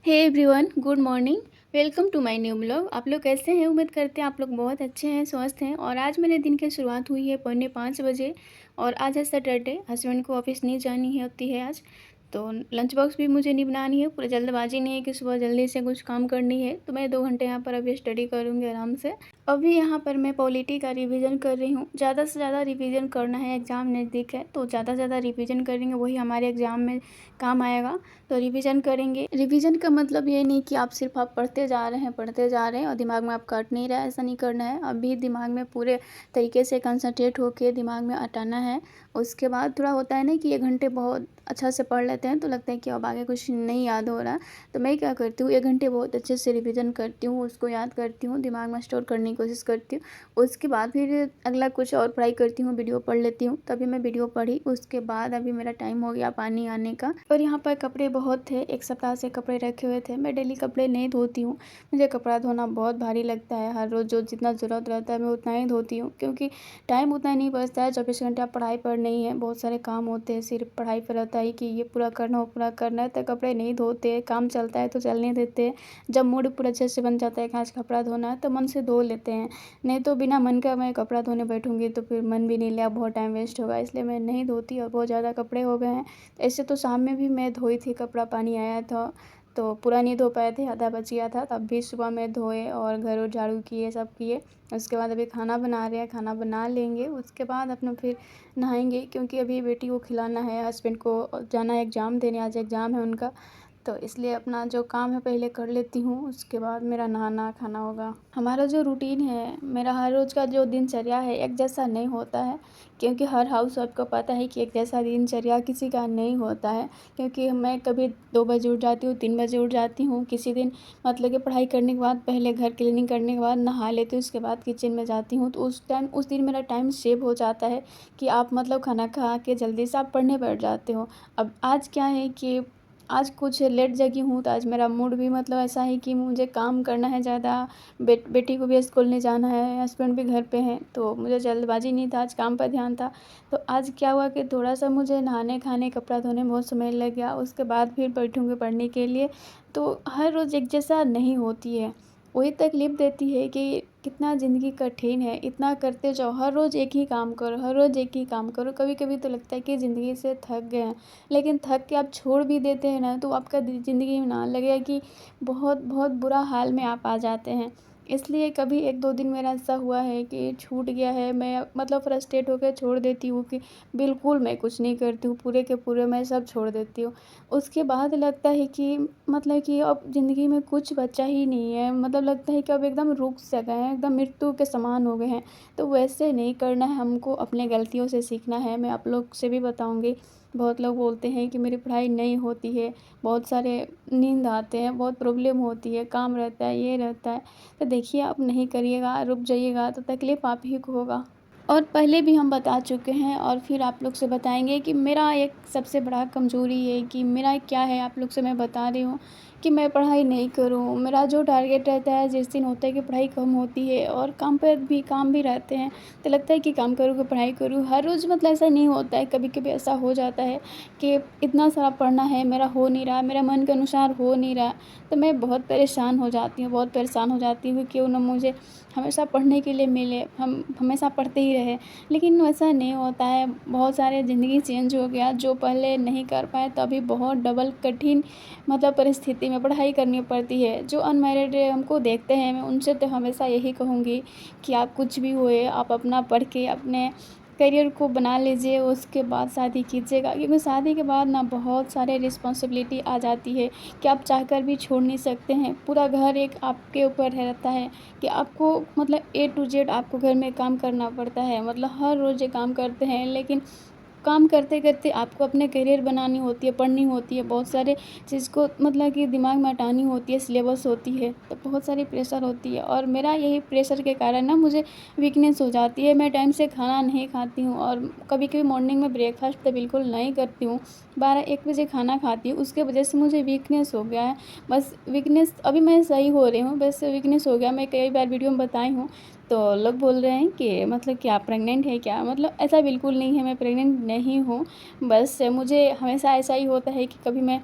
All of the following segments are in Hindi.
Hey everyone, good morning. Welcome to my new blog. आप लोग कैसे हैं? उम्मीद करते हैं आप लोग बहुत अच्छे हैं, स्वस्थ हैं। और आज मेरे दिन की शुरुआत हुई है पौने 5 बजे। और आज है सैटरडे, हस्बैंड को ऑफिस नहीं जानी है होती है आज, तो लंच बॉक्स भी मुझे नहीं बनानी है। पूरी जल्दबाजी नहीं है कि सुबह जल्दी से कुछ काम करनी है, तो मैं 2 घंटे यहाँ पर अभी स्टडी करूँगी आराम से। अभी यहाँ पर मैं पॉलिटी का रिवीजन कर रही हूँ। ज़्यादा से ज़्यादा रिवीजन करना है, एग्ज़ाम नज़दीक है तो ज़्यादा से ज़्यादा रिवीजन करेंगे, वही हमारे एग्ज़ाम में काम आएगा। तो रिवीजन करेंगे। रिवीजन का मतलब ये नहीं कि आप सिर्फ आप पढ़ते जा रहे हैं और दिमाग में आप कट नहीं रहा है, ऐसा नहीं करना है। अभी दिमाग में पूरे तरीके से कंसंट्रेट होकर दिमाग में अटाना है। उसके बाद थोड़ा होता है ना कि 1 घंटे बहुत अच्छा से पढ़ लेते हैं तो लगता है कि अब आगे कुछ नहीं याद हो रहा। तो मैं क्या करती हूँ, 1 घंटे बहुत अच्छे से रिवीजन करती हूँ, उसको याद करती हूँ, दिमाग में स्टोर करने की कोशिश करती हूँ। उसके बाद फिर अगला कुछ और पढ़ाई करती हूँ, वीडियो पढ़ लेती हूँ। तभी मैं वीडियो पढ़ी, उसके बाद अभी मेरा टाइम हो गया पानी आने का। और यहाँ पर कपड़े बहुत थे, 1 सप्ताह से कपड़े रखे हुए थे। मैं डेली कपड़े नहीं धोती हूँ, मुझे कपड़ा धोना बहुत भारी लगता है। हर रोज़ जो जितना ज़रूरत रहता है मैं उतना ही धोती हूँ, क्योंकि टाइम उतना नहीं बचता है। 24 घंटे आप पढ़ाई पर नहीं है, बहुत सारे काम होते हैं, सिर्फ पढ़ाई पर रहता है कि ये पूरा करना वो पूरा करना है, तो कपड़े नहीं धोते। काम चलता है तो चलने देते हैं। जब मूड पूरा अच्छे से बन जाता है कि आज कपड़ा धोना है तो मन से धो लेते हैं, नहीं तो बिना मन का मैं कपड़ा धोने बैठूँगी तो फिर मन भी नहीं लिया, बहुत टाइम वेस्ट होगा, इसलिए मैं नहीं धोती। और बहुत ज़्यादा कपड़े हो गए हैं। ऐसे तो शाम में भी मैं धोई थी कपड़ा, पानी आया था तो पूरा नहीं धो पाए थे, आधा बच गया था, तब भी सुबह में धोए और घर और झाड़ू किए, सब किए। उसके बाद अभी खाना बना रहे हैं, खाना बना लेंगे, उसके बाद अपना फिर नहाएंगे, क्योंकि अभी बेटी को खिलाना है, हस्बैंड को जाना है एग्ज़ाम देने, आज एग्ज़ाम है उनका। तो इसलिए अपना जो काम है पहले कर लेती हूँ, उसके बाद मेरा नहाना खाना होगा। हमारा जो रूटीन है, मेरा हर रोज़ का जो दिनचर्या है एक जैसा नहीं होता है, क्योंकि हर हाउस वाइफ को पता है कि एक जैसा दिनचर्या किसी का नहीं होता है। क्योंकि मैं कभी 2 बजे उठ जाती हूँ, 3 बजे उठ जाती हूँ। किसी दिन मतलब कि पढ़ाई करने के बाद पहले घर क्लीनिंग करने के बाद नहा लेती हूँ, उसके बाद किचन में जाती हूँ, तो उस दिन मेरा टाइम सेव हो जाता है कि आप मतलब खाना खा के जल्दी से आप पढ़ने बैठ जाते हो। अब आज क्या है कि आज कुछ लेट जगी हूँ, तो आज मेरा मूड भी मतलब ऐसा है कि मुझे काम करना है ज़्यादा। बेटी को भी स्कूल नहीं जाना है, हस्बैंड भी घर पे हैं, तो मुझे जल्दबाजी नहीं था, आज काम पर ध्यान था। तो आज क्या हुआ कि थोड़ा सा मुझे नहाने खाने कपड़ा धोने में बहुत समय लग गया, उसके बाद फिर बैठूँगी पढ़ने के लिए। तो हर रोज़ एक जैसा नहीं होती है, वही तकलीफ़ देती है कि कितना ज़िंदगी कठिन है, इतना करते जाओ, हर रोज़ एक ही काम करो, हर रोज़ एक ही काम करो। कभी-कभी तो लगता है कि ज़िंदगी से थक गए हैं, लेकिन थक के आप छोड़ भी देते हैं ना, तो आपका ज़िंदगी में ना लगेगा कि बहुत बहुत बुरा हाल में आप आ जाते हैं। इसलिए कभी 1-2 दिन मेरा ऐसा हुआ है कि छूट गया है, मैं मतलब फ्रस्ट्रेट होकर छोड़ देती हूँ कि बिल्कुल मैं कुछ नहीं करती हूँ, पूरे के पूरे मैं सब छोड़ देती हूँ। उसके बाद लगता है कि मतलब कि अब ज़िंदगी में कुछ बचा ही नहीं है, मतलब लगता है कि अब एकदम रुक सा गए हैं, एकदम मृत्यु के समान हो गए हैं। तो वैसे नहीं करना है हमको, अपने गलतियों से सीखना है। मैं आप लोग से भी बताऊँगी, बहुत लोग बोलते हैं कि मेरी पढ़ाई नहीं होती है, बहुत सारे नींद आते हैं, बहुत प्रॉब्लम होती है, काम रहता है, ये रहता है। तो देखिए, आप नहीं करिएगा, रुक जाइएगा तो तकलीफ़ आप ही को होगा। और पहले भी हम बता चुके हैं और फिर आप लोग से बताएँगे कि मेरा एक सबसे बड़ा कमज़ोरी है कि मेरा क्या है, आप लोग से मैं बता रही हूँ कि मैं पढ़ाई नहीं करूँ। मेरा जो टारगेट रहता है, जिस दिन होता है कि पढ़ाई कम होती है और काम भी रहते हैं, तो लगता है कि काम करूँ कि पढ़ाई करूँ। हर रोज़ मतलब ऐसा नहीं होता है, कभी-कभी ऐसा हो जाता है कि इतना सारा पढ़ना है, मेरा हो नहीं रहा, मेरा मन के अनुसार हो नहीं रहा, तो मैं बहुत परेशान हो जाती हूँ, बहुत परेशान हो जाती हूँ। क्यों ना मुझे हमेशा पढ़ने के लिए मिले, हम हमेशा पढ़ते ही रहें। लेकिन वैसा नहीं होता है, बहुत सारे ज़िंदगी चेंज हो गया, जो पहले नहीं कर पाए तो अभी बहुत डबल कठिन मतलब परिस्थिति में पढ़ाई करनी पड़ती है। जो अनमैरिड हमको देखते हैं, मैं उनसे तो हमेशा यही कहूँगी कि आप कुछ भी हुए, आप अपना पढ़ के अपने करियर को बना लीजिए, उसके बाद शादी कीजिएगा। क्योंकि शादी के बाद ना बहुत सारे रिस्पॉन्सिबिलिटी आ जाती है कि आप चाहकर भी छोड़ नहीं सकते हैं। पूरा घर एक आपके ऊपर रहता है कि आपको मतलब ए टू जेड आपको घर में काम करना पड़ता है। मतलब हर रोज़ ये काम करते हैं, लेकिन काम करते-करते आपको अपने करियर बनानी होती है, पढ़नी होती है, बहुत सारे चीज़ को मतलब कि दिमाग में हटानी होती है, सिलेबस होती है, तो बहुत सारी प्रेशर होती है। और मेरा यही प्रेशर के कारण ना मुझे वीकनेस हो जाती है, मैं टाइम से खाना नहीं खाती हूँ और कभी-कभी मॉर्निंग में ब्रेकफ़ास्ट तो बिल्कुल नहीं करती हूँ, 12-1 बजे खाना खाती हूँ, उसके वजह से मुझे वीकनेस हो गया है। बस वीकनेस अभी मैं सही हो रही हूँ, बस वीकनेस हो गया, मैं कई बार वीडियो में बताई हूँ। तो लोग बोल रहे हैं कि मतलब क्या प्रेग्नेंट है क्या? मतलब ऐसा बिल्कुल नहीं है, मैं प्रेग्नेंट नहीं हूँ। बस मुझे हमेशा ऐसा ही होता है कि कभी मैं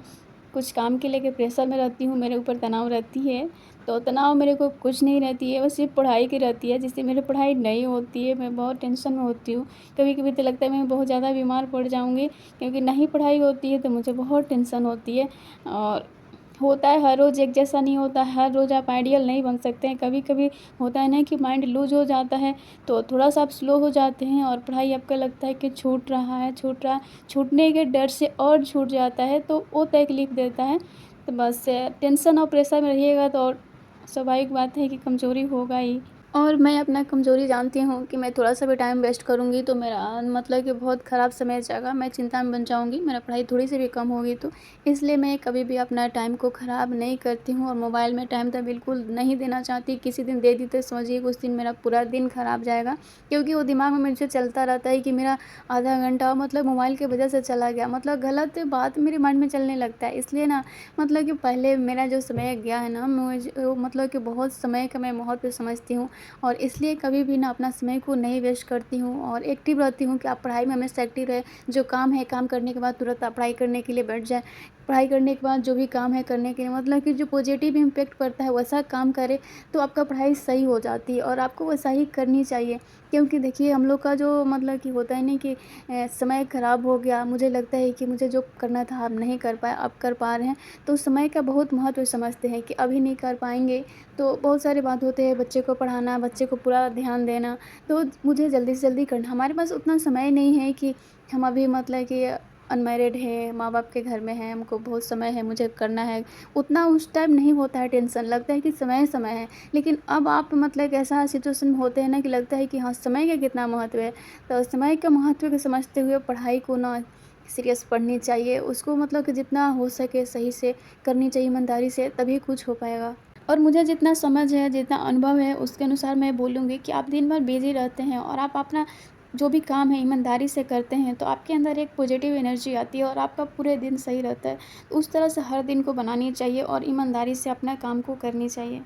कुछ काम के लेके प्रेशर में रहती हूँ, मेरे ऊपर तनाव रहती है, तो तनाव मेरे को कुछ नहीं रहती है, बस सिर्फ़ पढ़ाई की रहती है, जिससे मेरी पढ़ाई नहीं होती है, मैं बहुत टेंशन में होती हूँ। कभी-कभी तो लगता है मैं बहुत ज़्यादा बीमार पड़ जाऊँगी, क्योंकि नहीं पढ़ाई होती है तो मुझे बहुत टेंशन होती है। और होता है हर रोज़ एक जैसा नहीं होता, हर रोज़ आप आइडियल नहीं बन सकते हैं। कभी-कभी होता है ना कि माइंड लूज़ हो जाता है, तो थोड़ा-सा आप स्लो हो जाते हैं और पढ़ाई आपका लगता है कि छूट रहा है, छूटने के डर से और छूट जाता है, तो वो तकलीफ़ देता है। तो बस टेंशन और प्रेशर में रहिएगा तो और स्वाभाविक बात है कि कमज़ोरी होगा ही। और मैं अपना कमज़ोरी जानती हूँ कि मैं थोड़ा-सा भी टाइम वेस्ट करूँगी तो मेरा मतलब कि बहुत ख़राब समय जाएगा, मैं चिंता में बन जाऊँगी, मेरा पढ़ाई थोड़ी-सी भी कम होगी तो। इसलिए मैं कभी भी अपना टाइम को ख़राब नहीं करती हूँ और मोबाइल में टाइम तो बिल्कुल नहीं देना चाहती। किसी दिन दे दी तो समझिए कि उस दिन मेरा पूरा दिन ख़राब जाएगा, क्योंकि वो दिमाग में मुझे चलता रहता है कि मेरा आधा घंटा मतलब मोबाइल की वजह से चला गया, मतलब गलत बात मेरे माइंड में चलने लगता है। इसलिए ना मतलब कि पहले मेरा जो समय गया है ना, मतलब कि बहुत समय का मैं महत्व समझती हूँ। और इसलिए कभी भी ना अपना समय को नहीं वेस्ट करती हूँ और एक्टिव रहती हूँ कि आप पढ़ाई में हमेशा एक्टिव रहे। जो काम है, काम करने के बाद तुरंत आप पढ़ाई करने के लिए बैठ जाएँ। पढ़ाई करने के बाद जो भी काम है करने के लिए मतलब कि जो पॉजिटिव इम्पैक्ट पड़ता है वैसा काम करें, तो आपका पढ़ाई सही हो जाती है और आपको वैसा ही करनी चाहिए। क्योंकि देखिए हम लोग का जो मतलब कि होता है ना कि समय ख़राब हो गया, मुझे लगता है कि मुझे जो करना था अब नहीं कर पाए, अब कर पा रहे हैं, तो समय का बहुत महत्व समझते हैं कि अभी नहीं कर पाएँगे तो बहुत सारी बात होते हैं, बच्चे को पढ़ाना, बच्चे को पूरा ध्यान देना, तो मुझे जल्दी से जल्दी करना। हमारे पास उतना समय नहीं है कि हम अभी मतलब कि अनमैरिड हैं, माँ-बाप के घर में हैं, हमको बहुत समय है, मुझे करना है, उतना उस टाइम नहीं होता है टेंशन, लगता है कि समय है। लेकिन अब आप मतलब एक ऐसा सिचुएशन में होते हैं ना कि लगता है कि हाँ, समय का कितना महत्व है। तो समय का महत्व को समझते हुए पढ़ाई को ना सीरियस पढ़नी चाहिए, उसको मतलब कि जितना हो सके सही से करनी चाहिए, ईमानदारी से, तभी कुछ हो पाएगा। और मुझे जितना समझ है, जितना अनुभव है, उसके अनुसार मैं बोलूँगी कि आप दिन भर बिज़ी रहते हैं और आप अपना जो भी काम है ईमानदारी से करते हैं, तो आपके अंदर एक पॉजिटिव एनर्जी आती है और आपका पूरे दिन सही रहता है। तो उस तरह से हर दिन को बनानी चाहिए और ईमानदारी से अपना काम को करनी चाहिए।